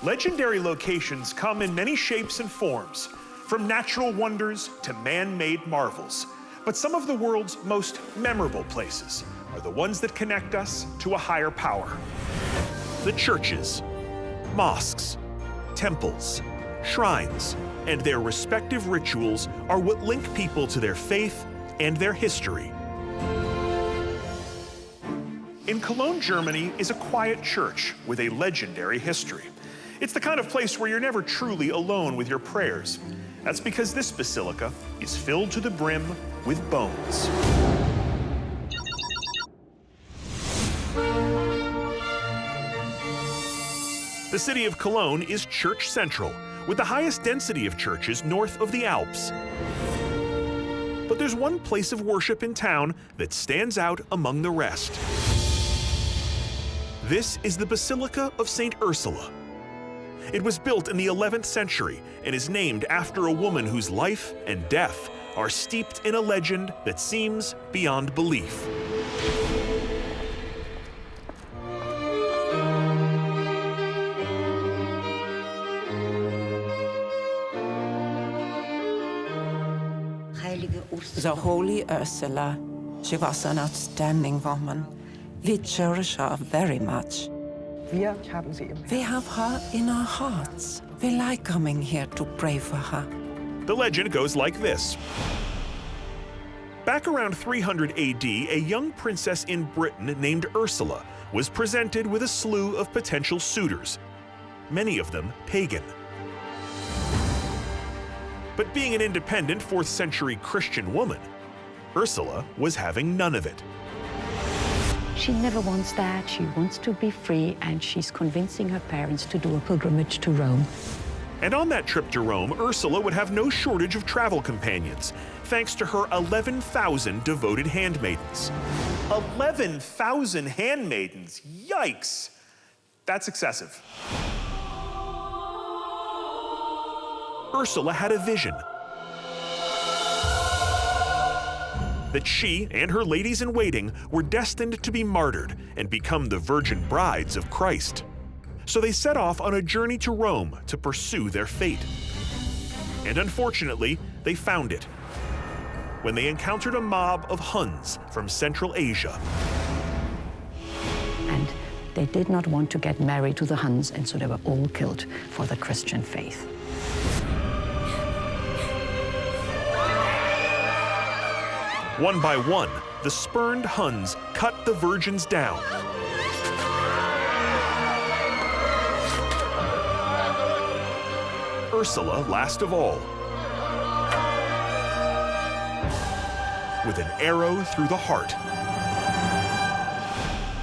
Legendary locations come in many shapes and forms, from natural wonders to man-made marvels. But some of the world's most memorable places are the ones that connect us to a higher power. The churches, mosques, temples, shrines, and their respective rituals are what link people to their faith and their history. In Cologne, Germany, is a quiet church with a legendary history. It's the kind of place where you're never truly alone with your prayers. That's because this basilica is filled to the brim with bones. The city of Cologne is church central, with the highest density of churches north of the Alps. But there's one place of worship in town that stands out among the rest. This is the Basilica of St. Ursula. It was built in the 11th century and is named after a woman whose life and death are steeped in a legend that seems beyond belief. The Holy Ursula, she was an outstanding woman. We cherish her very much. We have her in our hearts. We like coming here to pray for her. The legend goes like this. Back around 300 AD, a young princess in Britain named Ursula was presented with a slew of potential suitors, many of them pagan. But being an independent 4th century Christian woman, Ursula was having none of it. She never wants that. She wants to be free, and she's convincing her parents to do a pilgrimage to Rome. And on that trip to Rome, Ursula would have no shortage of travel companions, thanks to her 11,000 devoted handmaidens. 11,000 handmaidens? Yikes! That's excessive. Ursula had a vision that she and her ladies-in-waiting were destined to be martyred and become the virgin brides of Christ. So they set off on a journey to Rome to pursue their fate. And unfortunately, they found it when they encountered a mob of Huns from Central Asia. And they did not want to get married to the Huns, and so they were all killed for the Christian faith. One by one, the spurned Huns cut the virgins down. Ursula last of all, with an arrow through the heart.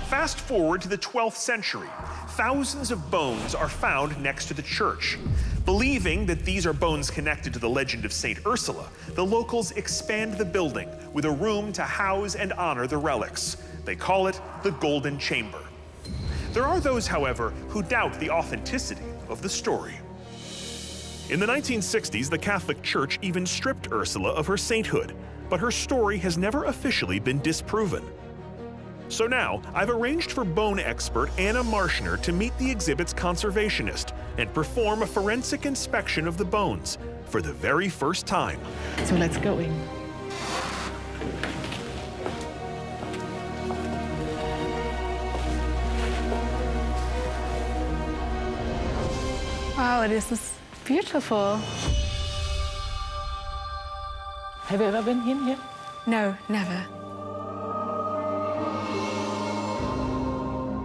Fast forward to the 12th century. Thousands of bones are found next to the church. Believing that these are bones connected to the legend of St. Ursula, the locals expand the building with a room to house and honor the relics. They call it the Golden Chamber. There are those, however, who doubt the authenticity of the story. In the 1960s, the Catholic Church even stripped Ursula of her sainthood, but her story has never officially been disproven. So now, I've arranged for bone expert Anna Marshner to meet the exhibit's conservationist and perform a forensic inspection of the bones for the very first time. So let's go in. Wow, this is beautiful. Have you ever been in here? No, never.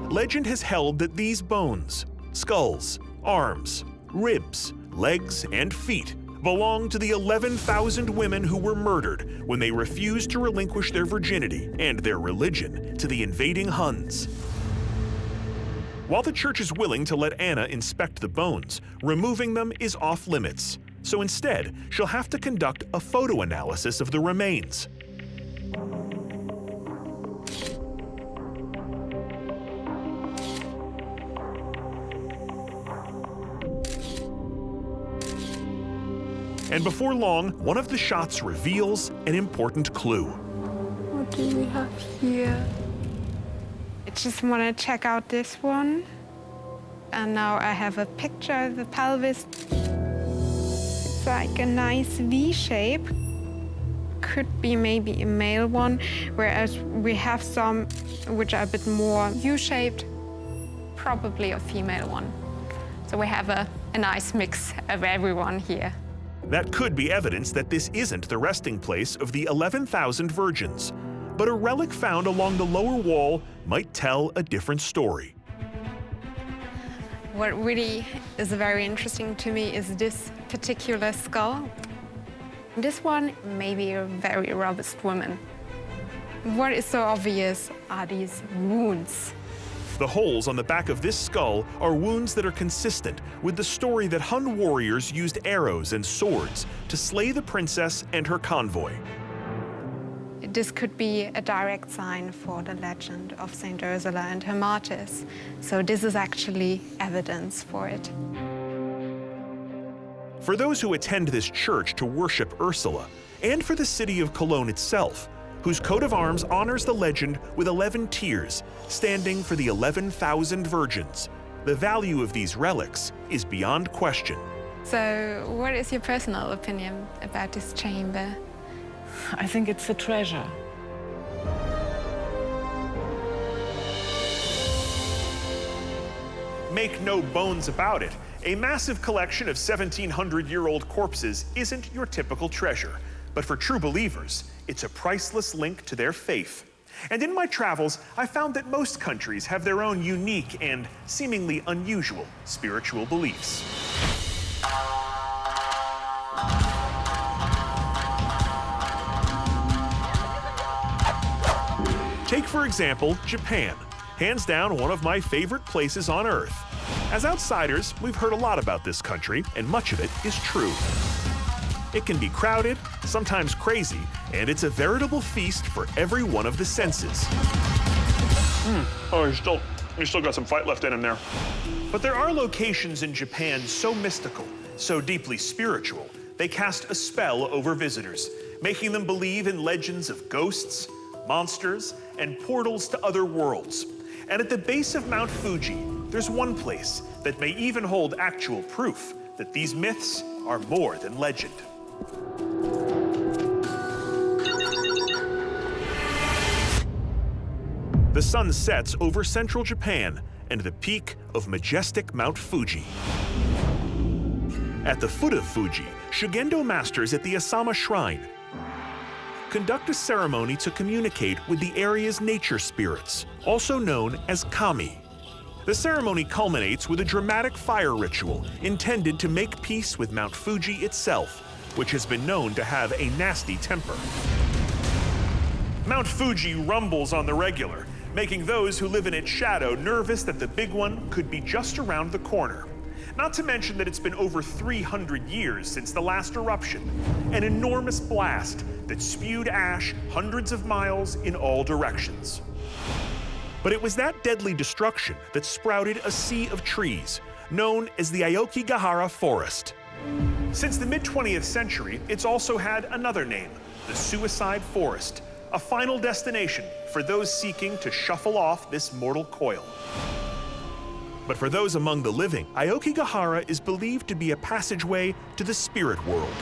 Legend has held that these bones, skulls, arms, ribs, legs, and feet belong to the 11,000 women who were murdered when they refused to relinquish their virginity and their religion to the invading Huns. While the church is willing to let Anna inspect the bones, removing them is off limits. So instead, she'll have to conduct a photo analysis of the remains. And before long, one of the shots reveals an important clue. What do we have here? I just want to check out this one. And now I have a picture of the pelvis. It's like a nice V shape. Could be maybe a male one, whereas we have some which are a bit more U-shaped. Probably a female one. So we have a nice mix of everyone here. That could be evidence that this isn't the resting place of the 11,000 virgins, but a relic found along the lower wall might tell a different story. What really is very interesting to me is this particular skull. This one may be a very robust woman. What is so obvious are these wounds. The holes on the back of this skull are wounds that are consistent with the story that Hun warriors used arrows and swords to slay the princess and her convoy. This could be a direct sign for the legend of Saint Ursula and her martyrs. So this is actually evidence for it. For those who attend this church to worship Ursula, and for the city of Köln itself, whose coat of arms honors the legend with 11 tiers, standing for the 11,000 virgins, the value of these relics is beyond question. So what is your personal opinion about this chamber? I think it's a treasure. Make no bones about it, a massive collection of 1,700-year-old corpses isn't your typical treasure. But for true believers, it's a priceless link to their faith. And in my travels, I found that most countries have their own unique and seemingly unusual spiritual beliefs. Take, for example, Japan. Hands down, one of my favorite places on Earth. As outsiders, we've heard a lot about this country, and much of it is true. It can be crowded, sometimes crazy, and it's a veritable feast for every one of the senses. Oh, you still got some fight left in him there. But there are locations in Japan so mystical, so deeply spiritual, they cast a spell over visitors, making them believe in legends of ghosts, monsters, and portals to other worlds. And at the base of Mount Fuji, there's one place that may even hold actual proof that these myths are more than legend. The sun sets over central Japan and the peak of majestic Mount Fuji. At the foot of Fuji, Shugendo masters at the Asama Shrine conduct a ceremony to communicate with the area's nature spirits, also known as kami. The ceremony culminates with a dramatic fire ritual intended to make peace with Mount Fuji itself, which has been known to have a nasty temper. Mount Fuji rumbles on the regular, making those who live in its shadow nervous that the big one could be just around the corner. Not to mention that it's been over 300 years since the last eruption, an enormous blast that spewed ash hundreds of miles in all directions. But it was that deadly destruction that sprouted a sea of trees, known as the Aokigahara Forest. Since the mid-20th century, it's also had another name, the Suicide Forest, a final destination for those seeking to shuffle off this mortal coil. But for those among the living, Aokigahara is believed to be a passageway to the spirit world.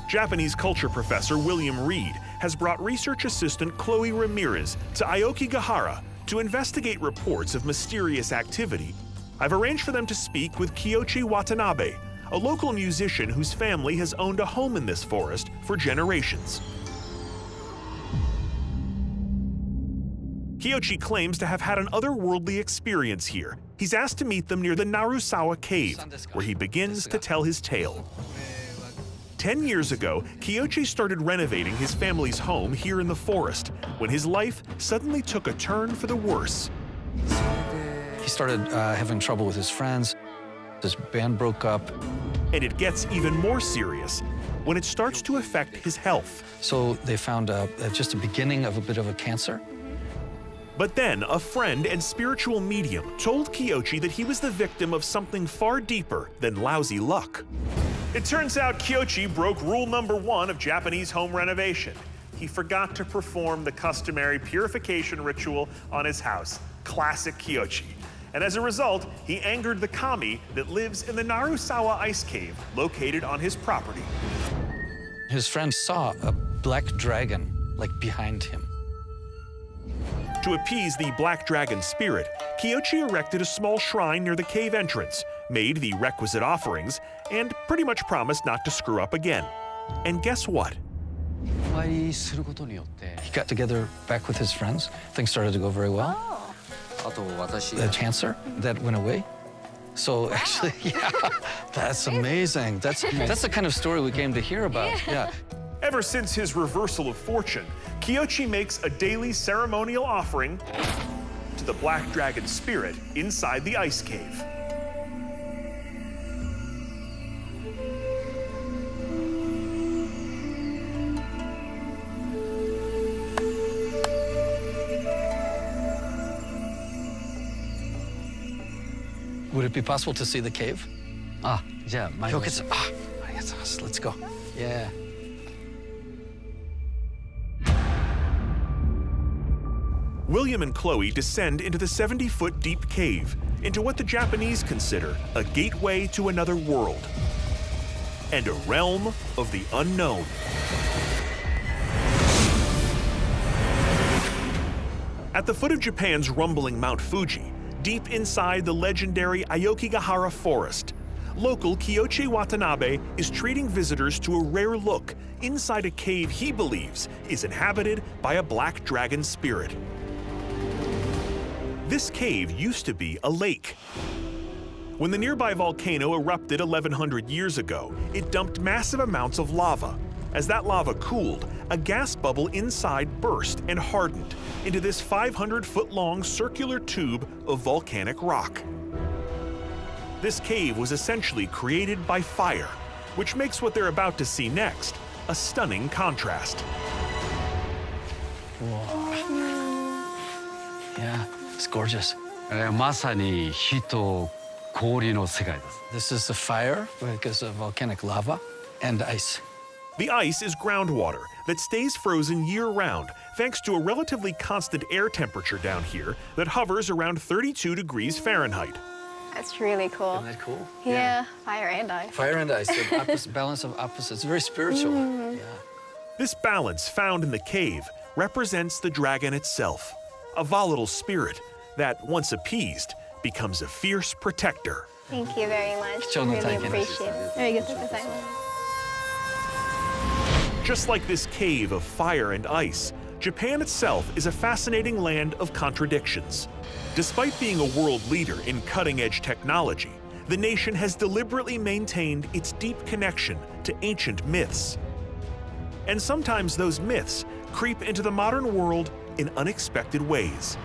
Japanese culture professor William Reed has brought research assistant Chloe Ramirez to Aokigahara to investigate reports of mysterious activity. I've arranged for them to speak with Kiyoshi Watanabe, a local musician whose family has owned a home in this forest for generations. Kiyoshi claims to have had an otherworldly experience here. He's asked to meet them near the Narusawa cave, where he begins to tell his tale. 10 years ago, Kiyoshi started renovating his family's home here in the forest, when his life suddenly took a turn for the worse. He started having trouble with his friends. His band broke up. And it gets even more serious when it starts to affect his health. So they found just a beginning of a bit of a cancer. But then a friend and spiritual medium told Kiyoshi that he was the victim of something far deeper than lousy luck. It turns out Kiyoshi broke rule number 1 of Japanese home renovation. he forgot to perform the customary purification ritual on his house. Classic Kyochi. And as a result, he angered the kami that lives in the Narusawa ice cave located on his property. His friend saw a black dragon, like behind him. To appease the black dragon spirit, Kyochi erected a small shrine near the cave entrance, made the requisite offerings, and pretty much promised not to screw up again. And guess what? He got together back with his friends. Things started to go very well. The cancer, that went away. So actually, yeah, that's amazing. That's the kind of story we came to hear about, yeah. Ever since his reversal of fortune, Kyochi makes a daily ceremonial offering to the black dragon spirit inside the ice cave. Would it be possible to see the cave? Yeah, Let's go. Yeah. William and Chloe descend into the 70-foot deep cave, into what the Japanese consider a gateway to another world and a realm of the unknown. At the foot of Japan's rumbling Mount Fuji, deep inside the legendary Aokigahara forest, local Kyochi Watanabe is treating visitors to a rare look inside a cave he believes is inhabited by a black dragon spirit. This cave used to be a lake. When the nearby volcano erupted 1,100 years ago, it dumped massive amounts of lava. As that lava cooled, a gas bubble inside burst and hardened into this 500-foot-long circular tube of volcanic rock. This cave was essentially created by fire, which makes what they're about to see next a stunning contrast. Whoa. Yeah, it's gorgeous. まさに火と氷の世界です。 This is the fire because of volcanic lava and ice. The ice is groundwater that stays frozen year-round thanks to a relatively constant air temperature down here that hovers around 32 degrees Fahrenheit. That's really cool. Isn't that cool? Yeah, fire and ice. Fire and ice, the balance of opposites. Very spiritual. Yeah. This balance found in the cave represents the dragon itself, a volatile spirit that, once appeased, becomes a fierce protector. Thank you very much. Really appreciate it. Very good. Just like this cave of fire and ice, Japan itself is a fascinating land of contradictions. Despite being a world leader in cutting-edge technology, the nation has deliberately maintained its deep connection to ancient myths. And sometimes those myths creep into the modern world in unexpected ways.